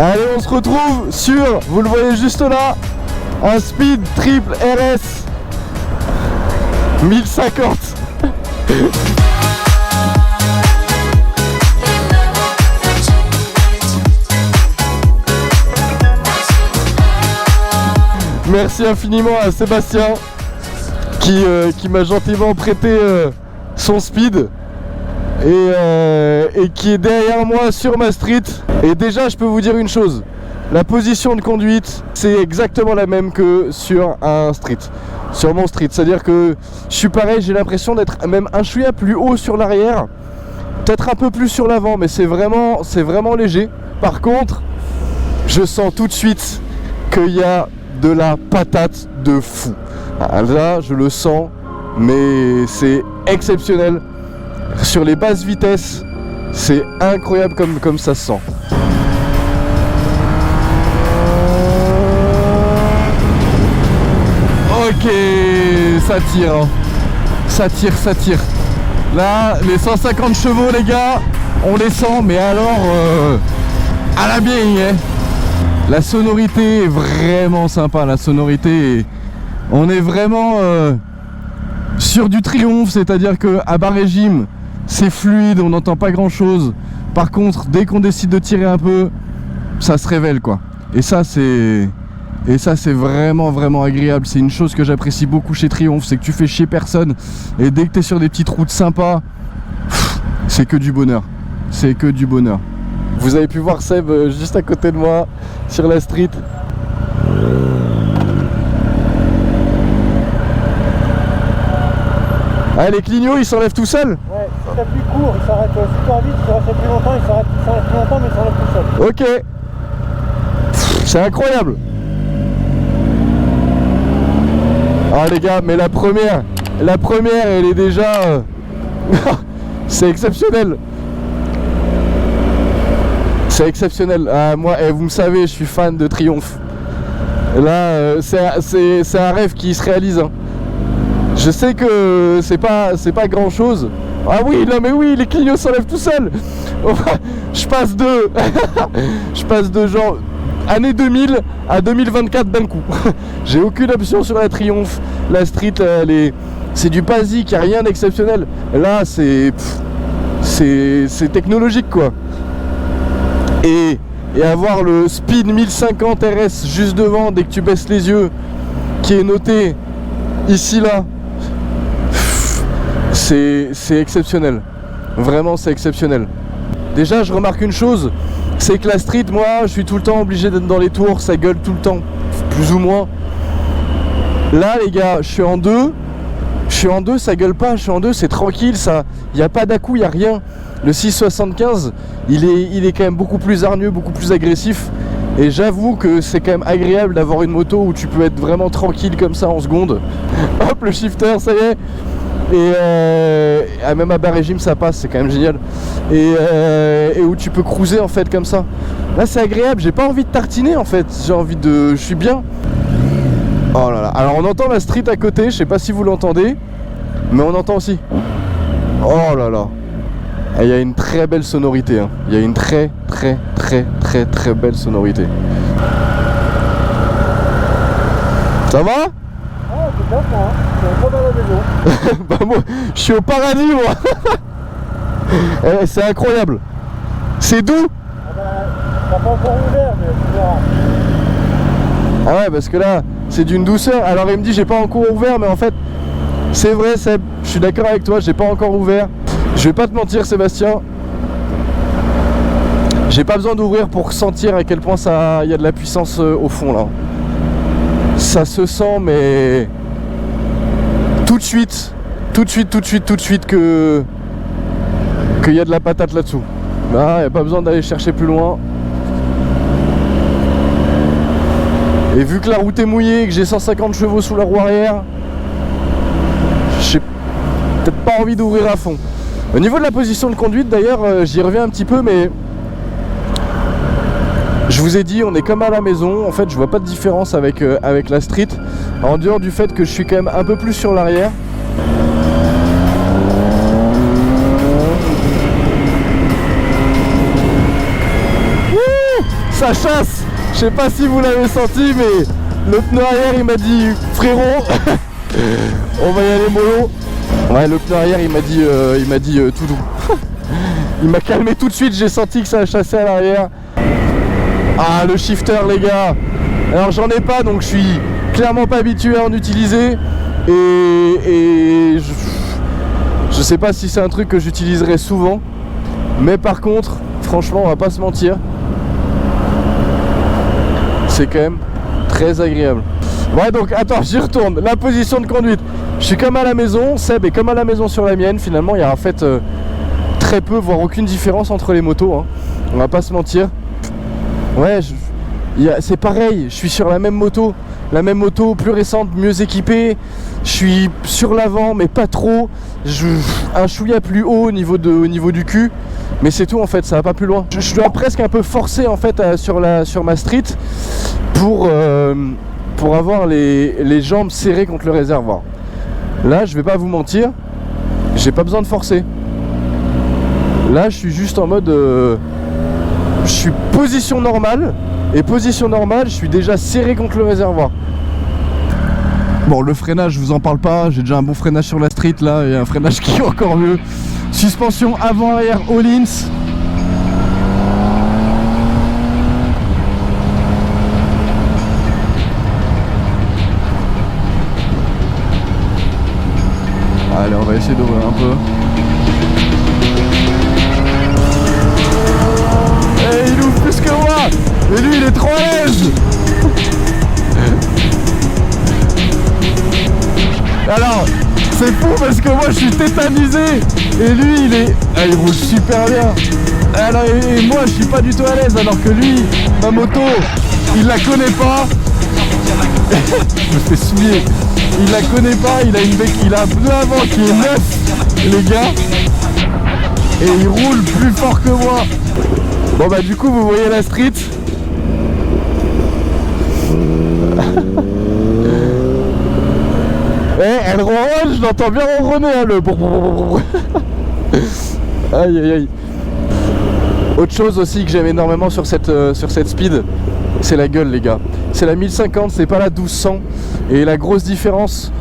Allez, on se retrouve sur, vous le voyez juste là, un Speed triple RS 1050. Merci infiniment à Sébastien qui m'a gentiment prêté son Speed et qui est derrière moi sur ma street. Et déjà, je peux vous dire une chose, la position de conduite c'est exactement la même que sur un street, sur mon street, c'est à dire que je suis pareil, j'ai l'impression d'être même un chouïa plus haut sur l'arrière, peut-être un peu plus sur l'avant, mais c'est vraiment léger. Par contre, je sens tout de suite qu'il y a de la patate de fou. Là, je le sens, mais c'est exceptionnel. Sur les basses vitesses, c'est incroyable comme ça se sent. Ok, ça tire, hein. Ça tire. Là, les 150 chevaux, les gars, on les sent, mais alors, à la bien, hein. La sonorité est vraiment sympa, on est vraiment sur du triomphe, c'est-à-dire que à bas régime, c'est fluide, on n'entend pas grand-chose. Par contre, dès qu'on décide de tirer un peu, ça se révèle, quoi. Et ça, c'est vraiment agréable. C'est une chose que j'apprécie beaucoup chez Triumph, c'est que tu fais chier personne. Et dès que tu es sur des petites routes sympas, c'est que du bonheur. C'est que du bonheur. Vous avez pu voir Seb juste à côté de moi, sur la street. Ah, les clignots, ils s'enlèvent tout seuls? Ouais, si t'appuies court, ils s'arrêtent super vite, si tu restes plus longtemps, ils s'arrêtent plus longtemps, mais ils s'enlèvent tout seuls. Ok. C'est incroyable. Ah les gars, mais la première, elle est déjà... c'est exceptionnel. C'est exceptionnel. Ah, moi, vous me savez, je suis fan de Triumph. Là, c'est un rêve qui se réalise, hein. Je sais que c'est pas grand chose. Ah oui, non mais oui, les clignots s'enlèvent tout seuls. Je passe de genre année 2000 à 2024 d'un coup. J'ai aucune option sur la Triumph. La street, c'est du basique, il n'y a rien d'exceptionnel. Là, c'est technologique, quoi. Et avoir le Speed 1050 RS juste devant, dès que tu baisses les yeux, qui est noté ici, là, c'est exceptionnel. Vraiment, c'est exceptionnel. Déjà, je remarque une chose, c'est que la street, moi, je suis tout le temps obligé d'être dans les tours, ça gueule tout le temps, plus ou moins. Là, les gars, je suis en deux, ça gueule pas, je suis en deux, c'est tranquille, ça, il n'y a pas d'à-coup, il n'y a rien. Le 675, il est quand même beaucoup plus hargneux, beaucoup plus agressif. Et j'avoue que c'est quand même agréable d'avoir une moto où tu peux être vraiment tranquille comme ça en seconde. Hop, le shifter, ça y est. Et même à bas régime ça passe, c'est quand même génial. Et où tu peux cruiser en fait comme ça. Là c'est agréable, j'ai pas envie de tartiner en fait, je suis bien. Oh là là, alors on entend la street à côté, je sais pas si vous l'entendez, mais on entend aussi. Oh là là. Et il y a une très belle sonorité, hein. Il y a une très belle sonorité. Ça va? Ah, c'est top, hein. C'est pas dans la maison. Bah moi, je suis au paradis, moi. C'est incroyable. C'est doux. Ah bah, t'as pas encore ouvert, mais tu verras. Ah ouais, parce que là, c'est d'une douceur. Alors il me dit, j'ai pas encore ouvert, mais en fait, c'est vrai, Seb, je suis d'accord avec toi, j'ai pas encore ouvert. Je vais pas te mentir, Sébastien. J'ai pas besoin d'ouvrir pour sentir à quel point il y a de la puissance au fond, là. Ça se sent, mais tout de suite qu'il y a de la patate là-dessous. Là, il n'y a pas besoin d'aller chercher plus loin. Et vu que la route est mouillée et que j'ai 150 chevaux sous la roue arrière, j'ai peut-être pas envie d'ouvrir à fond. Au niveau de la position de conduite, d'ailleurs, j'y reviens un petit peu, mais je vous ai dit, on est comme à la maison. En fait, je vois pas de différence avec la street, en dehors du fait que je suis quand même un peu plus sur l'arrière. ça chasse. Je sais pas si vous l'avez senti, mais le pneu arrière il m'a dit frérot, on va y aller mollo. Ouais, le pneu arrière il m'a dit tout doux. Il m'a calmé tout de suite, j'ai senti que ça chassait à l'arrière. Ah, le shifter les gars. Alors j'en ai pas, donc je suis clairement pas habitué à en utiliser. Et je sais pas si c'est un truc que j'utiliserai souvent. Mais par contre, franchement, on va pas se mentir, c'est quand même très agréable. Ouais, donc attends, j'y retourne. La position de conduite. Je suis comme à la maison, Seb est comme à la maison sur la mienne. Finalement, il y a en fait très peu, voire aucune différence entre les motos, hein. On va pas se mentir. Ouais, c'est pareil, je suis sur la même moto, plus récente, mieux équipée. Je suis sur l'avant, mais pas trop. Un chouïa plus haut au niveau du cul. Mais c'est tout en fait, ça va pas plus loin. Je dois presque un peu forcer en fait sur ma street pour avoir les jambes serrées contre le réservoir. Là, je vais pas vous mentir, j'ai pas besoin de forcer. Là, je suis juste en mode... je suis position normale. Et position normale, je suis déjà serré contre le réservoir. Bon, le freinage, je vous en parle pas. J'ai déjà un bon freinage sur la street là. Et un freinage qui est encore mieux. Suspension avant-arrière Öhlins. Allez, on va essayer d'ouvrir un peu. Et il ouvre plus que moi. Et lui, il est trop à l'aise. Alors, c'est fou parce que moi, je suis tétanisé. Et lui, il roule super bien. Alors, et moi, je suis pas du tout à l'aise. Alors que lui, ma moto, il la connaît pas. Je me fais souiller. Il la connaît pas. Il a un pneu avant qui est neuf, les gars. Et il roule plus fort que moi. Bon bah du coup, vous voyez la street. Elle ronronne, je l'entends bien ronronner, hein, le... Aïe aïe aïe. Autre chose aussi que j'aime énormément sur cette speed, c'est la gueule les gars. C'est la 1050, c'est pas la 1200. Et la grosse différence,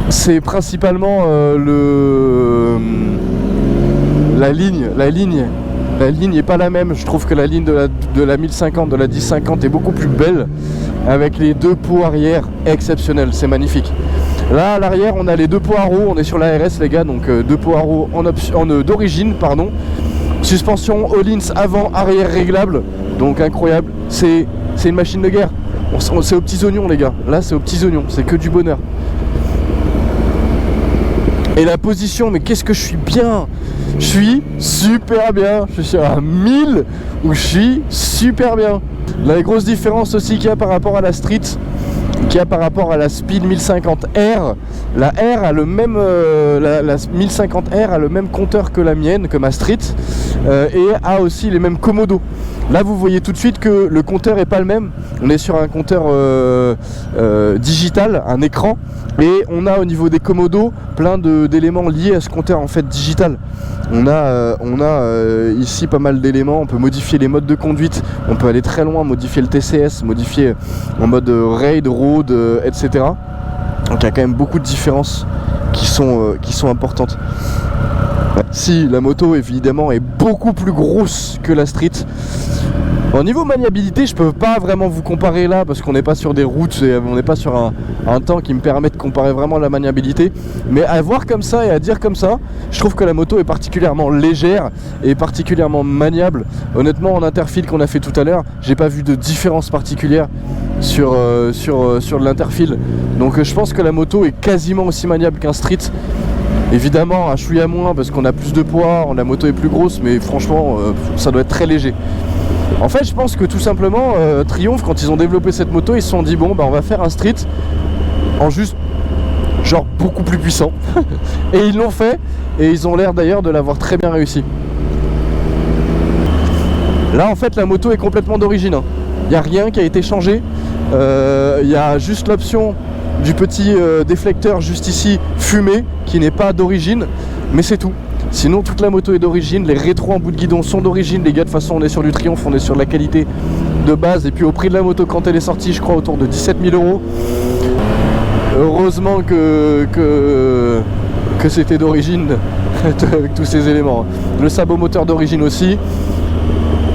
c'est principalement la ligne. La ligne n'est pas la même. Je trouve que la ligne de la 1050, de la 1050 est beaucoup plus belle, avec les deux pots arrière exceptionnels, c'est magnifique. Là à l'arrière on a les deux pots à roues, on est sur la RS les gars, donc deux pots à roues d'origine, pardon. Suspension Öhlins avant arrière réglable, donc incroyable, c'est une machine de guerre. C'est aux petits oignons les gars, là c'est aux petits oignons, c'est que du bonheur. Et la position, mais qu'est-ce que je suis bien. Je suis super bien. Je suis à 1000 où je suis super bien. La grosse différence aussi qu'il y a par rapport à la street, qu'il y a par rapport à la Speed 1050R, la R a le même la 1050R a le même compteur que la mienne, que ma street, et a aussi les mêmes commodos. Là vous voyez tout de suite que le compteur est pas le même. On est sur un compteur digital, un écran, et on a au niveau des commodos plein d'éléments liés à ce compteur en fait digital. On a ici pas mal d'éléments, on peut modifier les modes de conduite, on peut aller très loin, modifier le TCS, modifier en mode raid, road, etc. Donc il y a quand même beaucoup de différences qui sont importantes. Si la moto évidemment est beaucoup plus grosse que la street. Au niveau maniabilité, je peux pas vraiment vous comparer là parce qu'on n'est pas sur des routes et on n'est pas sur un temps qui me permet de comparer vraiment la maniabilité. Mais à voir comme ça et à dire comme ça, je trouve que la moto est particulièrement légère et particulièrement maniable. Honnêtement, en interfile qu'on a fait tout à l'heure, j'ai pas vu de différence particulière sur l'interfile. Donc je pense que la moto est quasiment aussi maniable qu'un street. Évidemment, un chouïa moins parce qu'on a plus de poids, la moto est plus grosse, mais franchement, ça doit être très léger. En fait, je pense que tout simplement, Triumph, quand ils ont développé cette moto, ils se sont dit bon, bah on va faire un street en juste genre beaucoup plus puissant. Et ils l'ont fait, et ils ont l'air d'ailleurs de l'avoir très bien réussi. Là, en fait, la moto est complètement d'origine. Il n'y a rien qui a été changé. Il y a juste l'option du petit déflecteur juste ici, fumé, qui n'est pas d'origine, mais c'est tout. Sinon toute la moto est d'origine, les rétros en bout de guidon sont d'origine. Les gars, de toute façon on est sur du Triumph, on est sur de la qualité de base. Et puis au prix de la moto quand elle est sortie, je crois autour de 17 000 €. Heureusement que c'était d'origine avec tous ces éléments. Le sabot moteur d'origine aussi.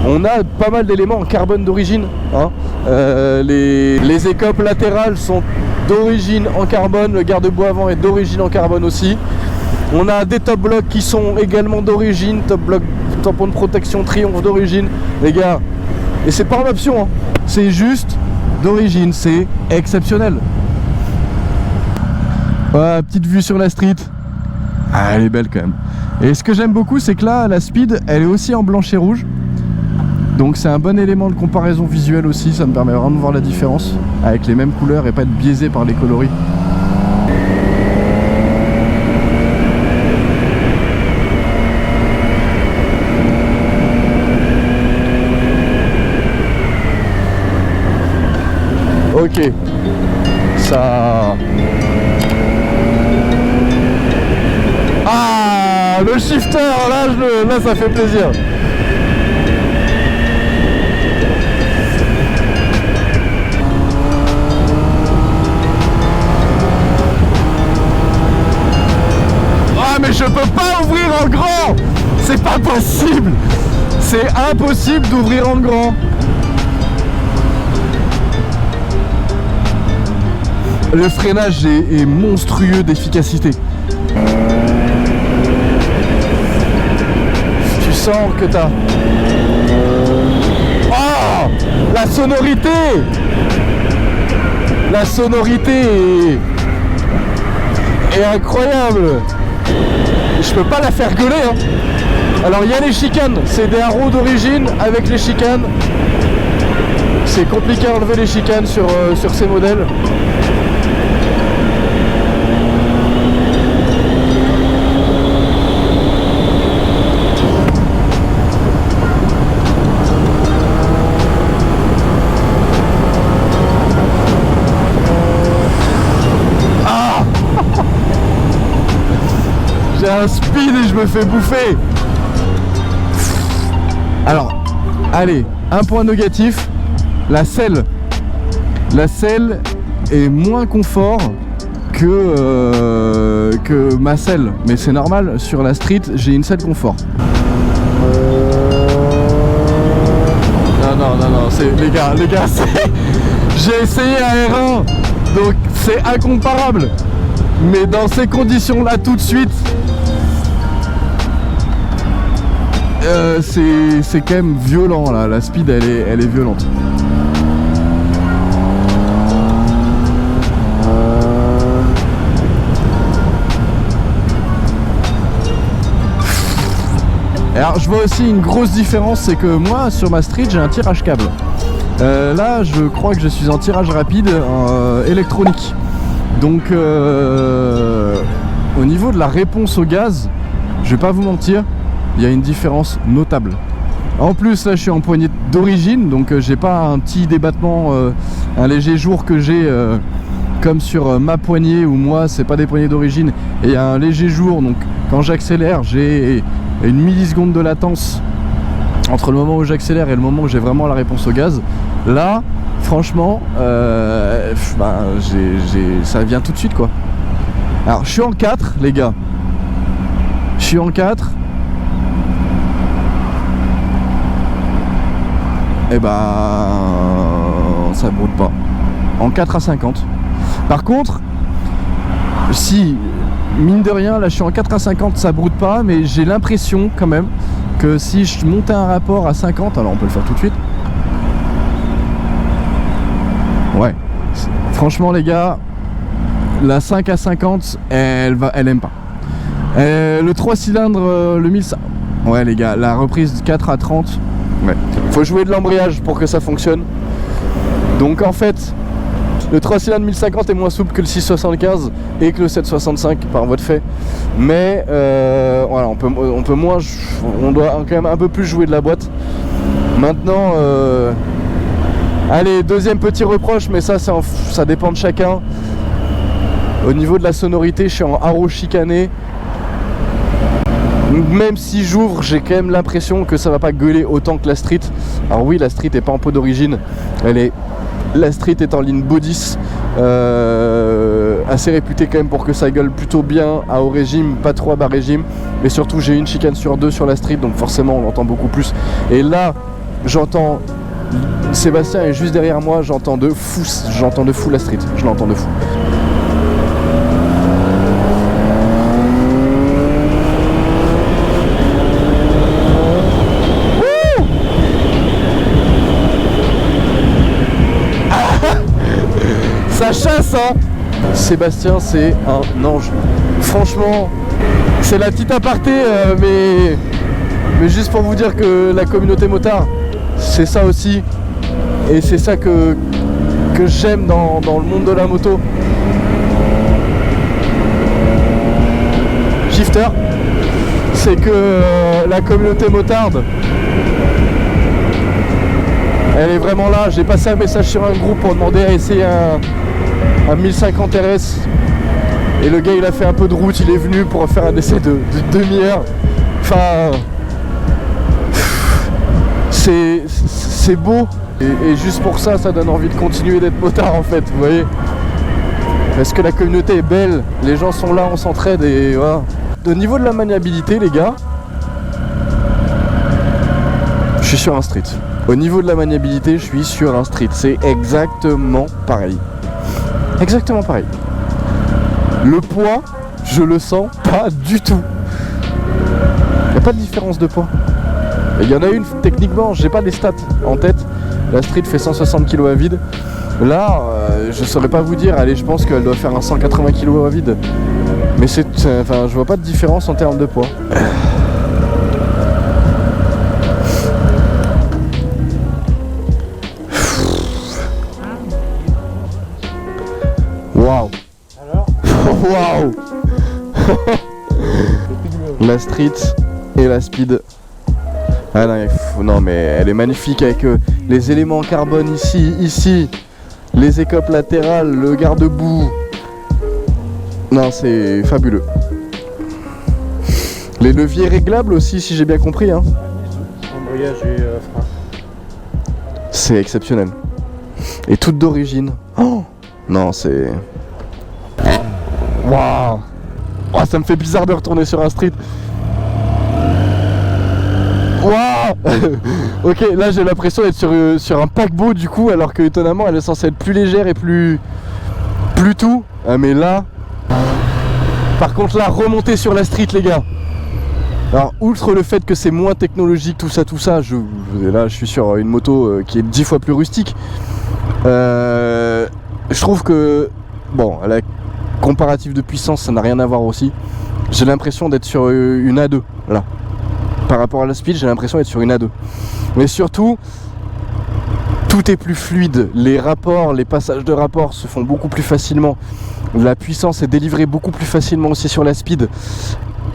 On a pas mal d'éléments en carbone d'origine, hein. Les écopes latérales sont d'origine en carbone, le garde-boue avant est d'origine en carbone aussi. On a des top blocks qui sont également d'origine, top block, tampon de protection Triumph d'origine, les gars. Et c'est pas en option, hein. C'est juste d'origine, c'est exceptionnel. Voilà, petite vue sur la street. Ah, elle est belle quand même. Et ce que j'aime beaucoup, c'est que là, la Speed, elle est aussi en blanche et rouge. Donc c'est un bon élément de comparaison visuelle aussi, ça me permet vraiment de voir la différence avec les mêmes couleurs et pas être biaisé par les coloris. Ok, ça... Ah, le shifter, là ça fait plaisir. Mais je peux pas ouvrir en grand, c'est pas possible, c'est impossible d'ouvrir en grand. Le freinage est monstrueux d'efficacité. Tu sens que t'as... Oh, la sonorité est incroyable. Je peux pas la faire gueuler, hein. Alors il y a les chicanes, c'est des haros d'origine avec les chicanes. C'est compliqué à enlever les chicanes sur ces modèles. J'ai un speed et je me fais bouffer. Alors, allez, un point négatif, la selle. La selle est moins confort que ma selle. Mais c'est normal, sur la street, j'ai une selle confort. Non, les gars, j'ai essayé un R1, donc c'est incomparable. Mais dans ces conditions-là, tout de suite, c'est quand même violent là, la speed elle est violente. Alors je vois aussi une grosse différence, c'est que moi sur ma street j'ai un tirage câble. Là je crois que je suis en tirage rapide électronique. Donc au niveau de la réponse au gaz, je vais pas vous mentir, il y a une différence notable. En plus là je suis en poignée d'origine, donc j'ai pas un petit débattement, un léger jour que j'ai comme sur ma poignée, où moi c'est pas des poignées d'origine et il y a un léger jour, donc quand j'accélère j'ai une milliseconde de latence entre le moment où j'accélère et le moment où j'ai vraiment la réponse au gaz. Là franchement ça vient tout de suite quoi. Alors je suis en 4 les gars, je suis en 4. Et ça brûle pas en 4 à 50. Par contre, si mine de rien là je suis en 4 à 50, ça brûle pas, mais j'ai l'impression quand même que si je montais un rapport à 50, alors on peut le faire tout de suite. Ouais, franchement les gars, la 5 à 50 elle aime pas. Le 3 cylindres, le 1500, ouais les gars, la reprise 4 à 30, ouais, faut jouer de l'embrayage pour que ça fonctionne. Donc en fait le 3 cylindres 1050 est moins souple que le 675 et que le 765 par voie de fait. Mais voilà, on peut moins, on doit quand même un peu plus jouer de la boîte. Maintenant allez, deuxième petit reproche, mais ça dépend de chacun. Au niveau de la sonorité, je suis en haro chicané. Donc même si j'ouvre, j'ai quand même l'impression que ça va pas gueuler autant que la Street. Alors oui, la Street est pas en peau d'origine, la Street est en ligne Bodis, assez réputée quand même pour que ça gueule plutôt bien à haut régime, pas trop à bas régime. Mais surtout j'ai une chicane sur 2 sur la Street, donc forcément on l'entend beaucoup plus. Et là, j'entends Sébastien est juste derrière moi, j'entends de fou la Street, je l'entends de fou. Ça chasse, hein. Sébastien c'est un ange. Franchement, c'est la petite aparté, mais juste pour vous dire que la communauté motard, c'est ça aussi. Et c'est ça que j'aime dans le monde de la moto. Shifter, c'est que la communauté motarde, elle est vraiment là. J'ai passé un message sur un groupe pour demander à essayer un 1050 RS. Et le gars il a fait un peu de route, il est venu pour faire un essai de demi-heure. Enfin, c'est beau. Et juste pour ça, ça donne envie de continuer d'être motard en fait, vous voyez. Parce que la communauté est belle, les gens sont là, on s'entraide et voilà. Au niveau de la maniabilité les gars, je suis sur un Street. Au niveau de la maniabilité, je suis sur un Street. C'est exactement pareil. Exactement pareil. Le poids, je le sens pas du tout. Il n'y a pas de différence de poids. Il y en a une, techniquement, j'ai pas les stats en tête. La Street fait 160 kg à vide. Là, je saurais pas vous dire. Allez, je pense qu'elle doit faire un 180 kg à vide. Mais enfin, je vois pas de différence en termes de poids. Waouh. Alors Waouh. La Street et la Speed. Ah non, non mais elle est magnifique avec les éléments en carbone ici, les écopes latérales, le garde-boue. Non, c'est fabuleux. Les leviers réglables aussi, si j'ai bien compris, hein. Embrayage et frein. C'est exceptionnel. Et toutes d'origine. Oh non, c'est... Waouh. Oh, ça me fait bizarre de retourner sur un Street. Waouh. Ok, là j'ai l'impression d'être sur un paquebot du coup, alors que étonnamment elle est censée être plus légère et plus tout. Ah mais là, par contre là, remonter sur la Street les gars. Alors outre le fait que c'est moins technologique, tout ça, là je suis sur une moto qui est 10 fois plus rustique. Je trouve que, bon, la comparative de puissance ça n'a rien à voir aussi. J'ai l'impression d'être sur une A2 là. Par rapport à la Speed, j'ai l'impression d'être sur une A2. Mais surtout, tout est plus fluide. Les rapports, les passages de rapports se font beaucoup plus facilement. La puissance est délivrée beaucoup plus facilement aussi sur la Speed.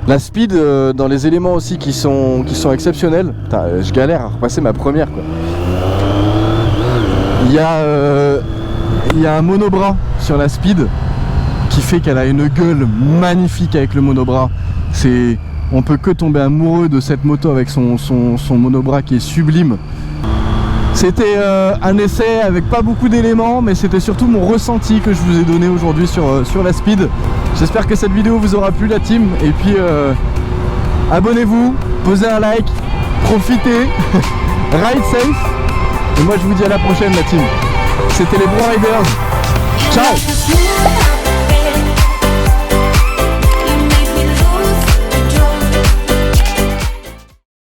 La Speed, dans les éléments aussi qui sont exceptionnels. Putain, je galère à repasser ma première quoi. Il y a un monobras sur la Speed qui fait qu'elle a une gueule magnifique avec le monobras. On peut que tomber amoureux de cette moto avec son monobras qui est sublime. C'était un essai avec pas beaucoup d'éléments, mais c'était surtout mon ressenti que je vous ai donné aujourd'hui sur la Speed. J'espère que cette vidéo vous aura plu la team. Et puis abonnez-vous, posez un like, profitez, ride safe. Et moi je vous dis à la prochaine la team. C'était les Bro Riders. Ciao.